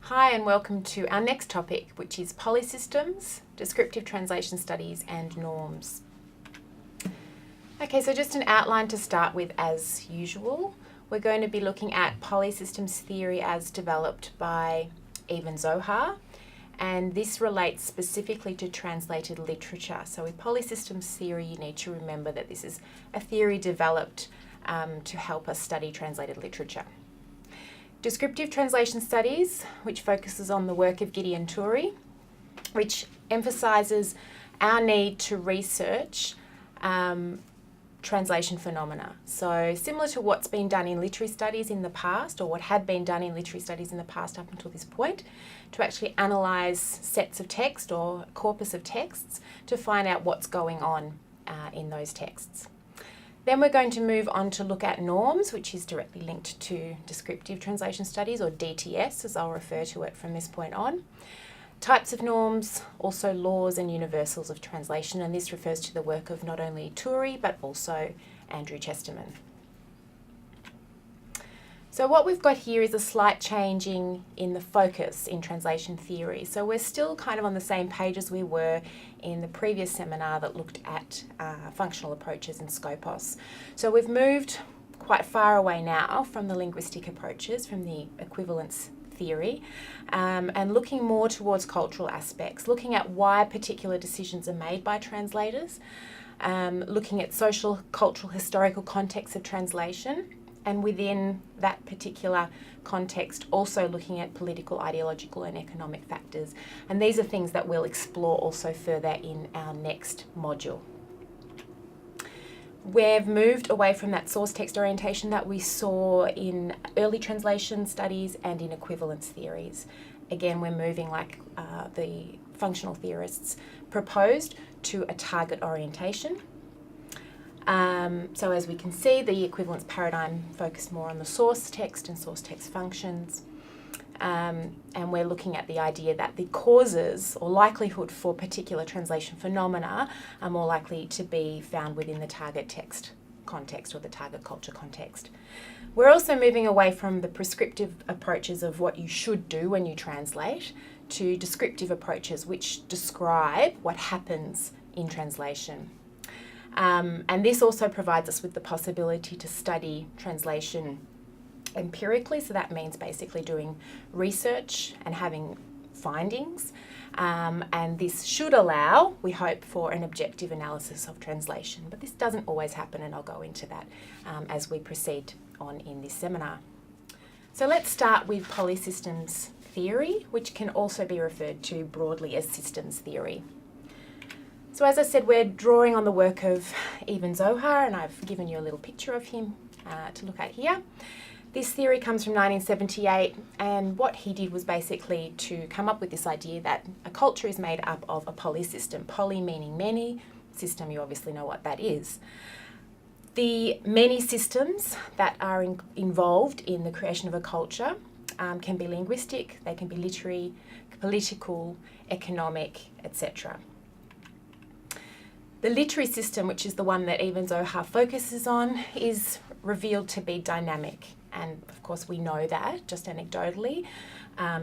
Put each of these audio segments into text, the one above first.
Hi and welcome to our next topic, which is polysystems, descriptive translation studies and norms. Okay, so just an outline to start with as usual. We're going to be looking at polysystems theory as developed by Ibn Zohar, and this relates specifically to translated literature. So with polysystems theory, you need to remember that this is a theory developed to help us study translated literature. Descriptive translation studies, which focuses on the work of Gideon Toury, which emphasises our need to research translation phenomena. So similar to what's been done in literary studies in the past, or what had been done in literary studies in the past up until this point, to actually analyse sets of text or corpus of texts to find out what's going on in those texts. Then we're going to move on to look at norms, which is directly linked to descriptive translation studies, or DTS, as I'll refer to it from this point on. Types of norms, also laws and universals of translation, and this refers to the work of not only Toury, but also Andrew Chesterman. So what we've got here is a slight changing in the focus in translation theory. So we're still kind of on the same page as we were in the previous seminar that looked at functional approaches and scopos. So we've moved quite far away now from the linguistic approaches, from the equivalence theory, and looking more towards cultural aspects, looking at why particular decisions are made by translators, looking at social, cultural, historical contexts of translation, and within that particular context, also looking at political, ideological and economic factors. And these are things that we'll explore also further in our next module. We've moved away from that source text orientation that we saw in early translation studies and in equivalence theories. Again, we're moving, like the functional theorists proposed, to a target orientation. So as we can see, the equivalence paradigm focused more on the source text and source text functions. And we're looking at the idea that the causes or likelihood for particular translation phenomena are more likely to be found within the target text context or the target culture context. We're also moving away from the prescriptive approaches of what you should do when you translate to descriptive approaches which describe what happens in translation. And this also provides us with the possibility to study translation empirically, so that means basically doing research and having findings, and this should allow, we hope, for an objective analysis of translation, but this doesn't always happen, and I'll go into that as we proceed on in this seminar. So let's start with polysystems theory, which can also be referred to broadly as systems theory. So as I said, we're drawing on the work of Ibn Zohar, and I've given you a little picture of him to look at here. This theory comes from 1978, and what he did was basically to come up with this idea that a culture is made up of a polysystem. Poly meaning many, system, you obviously know what that is. The many systems that are involved in the creation of a culture can be linguistic, they can be literary, political, economic, etc. The literary system, which is the one that Ibn Zohar focuses on, is revealed to be dynamic. And of course we know that, just anecdotally.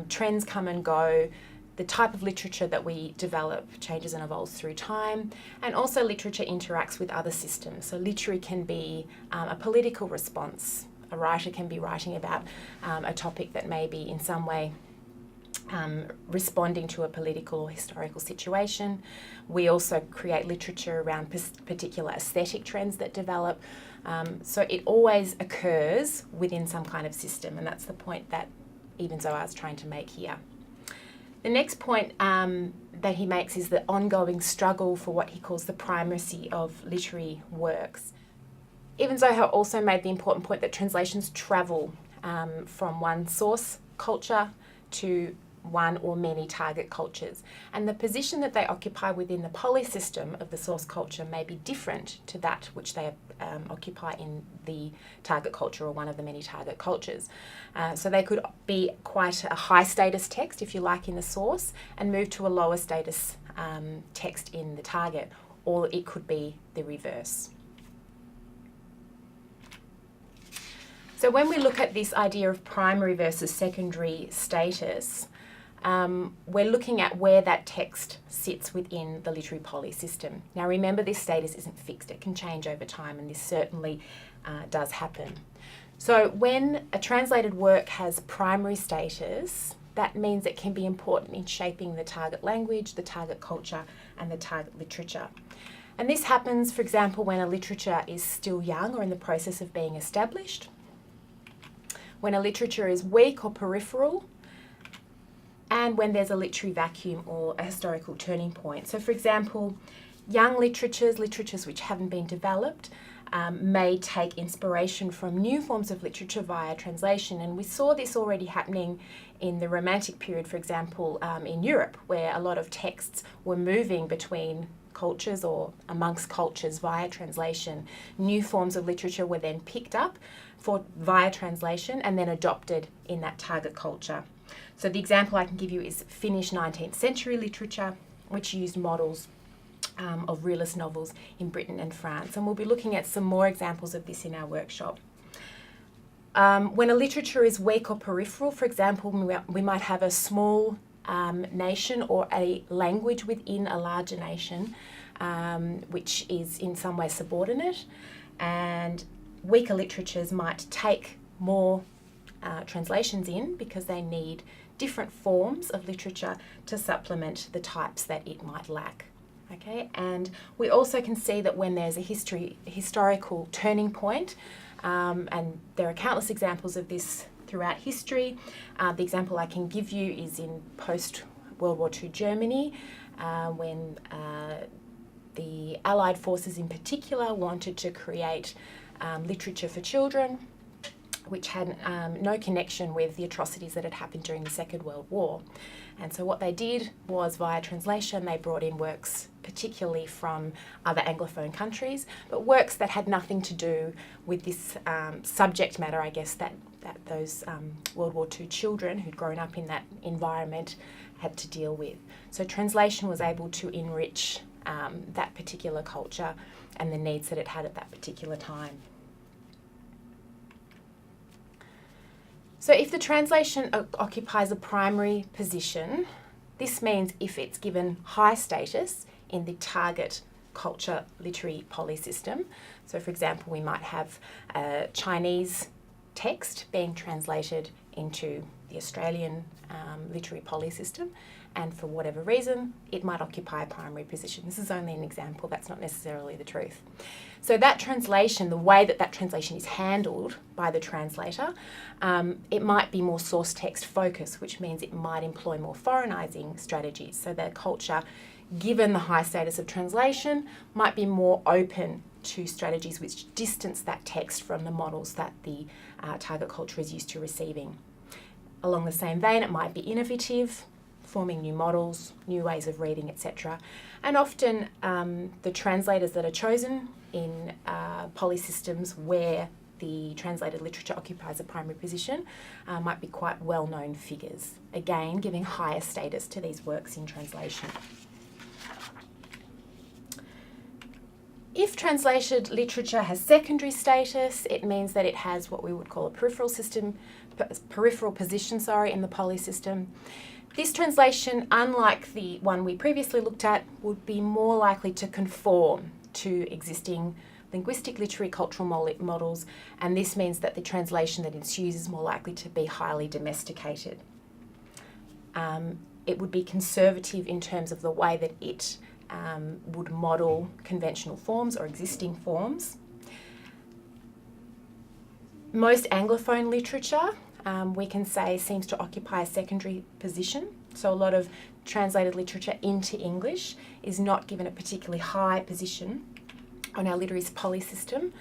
Trends come and go. The type of literature that we develop changes and evolves through time. And also literature interacts with other systems. So literary can be a political response. A writer can be writing about a topic that may be in some way responding to a political or historical situation. We also create literature around particular aesthetic trends that develop. So it always occurs within some kind of system, and that's the point that Ibn Zohar is trying to make here. The next point that he makes is the ongoing struggle for what he calls the primacy of literary works. Ibn Zohar also made the important point that translations travel from one source culture to one or many target cultures, and the position that they occupy within the polysystem of the source culture may be different to that which they occupy in the target culture or one of the many target cultures. So they could be quite a high status text, if you like, in the source and move to a lower status text in the target, or it could be the reverse. So when we look at this idea of primary versus secondary status, we're looking at where that text sits within the literary poly system. Now remember, this status isn't fixed, it can change over time, and this certainly does happen. So when a translated work has primary status, that means it can be important in shaping the target language, the target culture, and the target literature. And this happens, for example, when a literature is still young or in the process of being established, when a literature is weak or peripheral, and when there's a literary vacuum or a historical turning point. So for example, young literatures which haven't been developed, may take inspiration from new forms of literature via translation. And we saw this already happening in the Romantic period, for example, in Europe, where a lot of texts were moving between cultures or amongst cultures via translation. New forms of literature were then picked up via translation and then adopted in that target culture. So the example I can give you is Finnish 19th century literature, which used models of realist novels in Britain and France. And we'll be looking at some more examples of this in our workshop. When a literature is weak or peripheral, for example, we might have a small nation or a language within a larger nation, which is in some way subordinate, and weaker literatures might take more translations in because they need different forms of literature to supplement the types that it might lack. Okay, and we also can see that when there's a historical turning point, and there are countless examples of this throughout history. The example I can give you is in post-World War II Germany, when the Allied forces in particular wanted to create literature for children, which had no connection with the atrocities that had happened during the Second World War. And so what they did was, via translation, they brought in works particularly from other Anglophone countries, but works that had nothing to do with this subject matter, I guess, that those World War II children who'd grown up in that environment had to deal with. So translation was able to enrich that particular culture and the needs that it had at that particular time. So if the translation occupies a primary position, this means if it's given high status in the target culture literary poly system. So for example, we might have a Chinese text being translated into the Australian literary poly system, and for whatever reason, it might occupy a primary position. This is only an example, that's not necessarily the truth. So that translation, the way that translation is handled by the translator, it might be more source text focused, which means it might employ more foreignizing strategies. So the culture, given the high status of translation, might be more open to strategies which distance that text from the models that the target culture is used to receiving. Along the same vein, it might be innovative, forming new models, new ways of reading, etc. And often the translators that are chosen in poly systems where the translated literature occupies a primary position might be quite well-known figures, again giving higher status to these works in translation. If translated literature has secondary status, it means that it has what we would call a peripheral position in the poly system. This translation, unlike the one we previously looked at, would be more likely to conform to existing linguistic literary cultural models, and this means that the translation that ensues is more likely to be highly domesticated. It would be conservative in terms of the way that it would model conventional forms or existing forms. Most Anglophone literature, we can say, seems to occupy a secondary position. So a lot of translated literature into English is not given a particularly high position on our literary poly system.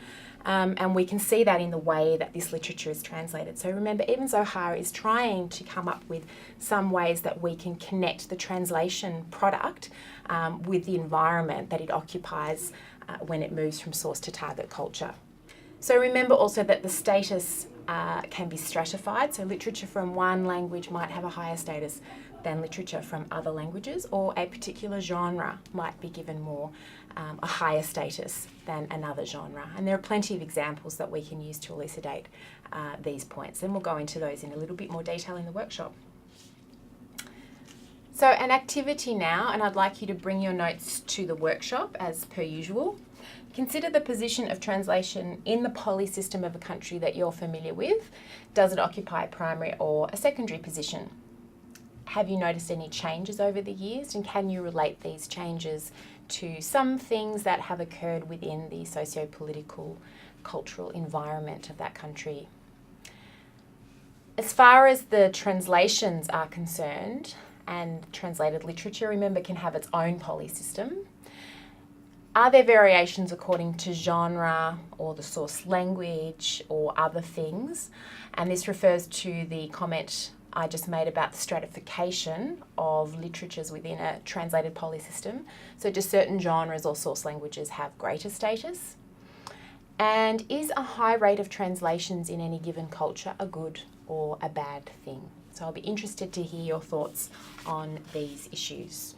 And we can see that in the way that this literature is translated. So remember, even Zohar is trying to come up with some ways that we can connect the translation product with the environment that it occupies when it moves from source to target culture. So remember also that the status can be stratified. So literature from one language might have a higher status than literature from other languages, or a particular genre might be given more a higher status than another genre. And there are plenty of examples that we can use to elucidate these points, and we'll go into those in a little bit more detail in the workshop. So an activity now, and I'd like you to bring your notes to the workshop as per usual. Consider the position of translation in the poly system of a country that you're familiar with. Does it occupy a primary or a secondary position? Have you noticed any changes over the years, and can you relate these changes to some things that have occurred within the socio-political, cultural environment of that country? As far as the translations are concerned, and translated literature, remember, can have its own poly system. Are there variations according to genre or the source language or other things? And this refers to the comment I just made about the stratification of literatures within a translated poly system. So do certain genres or source languages have greater status? And is a high rate of translations in any given culture a good or a bad thing? So I'll be interested to hear your thoughts on these issues.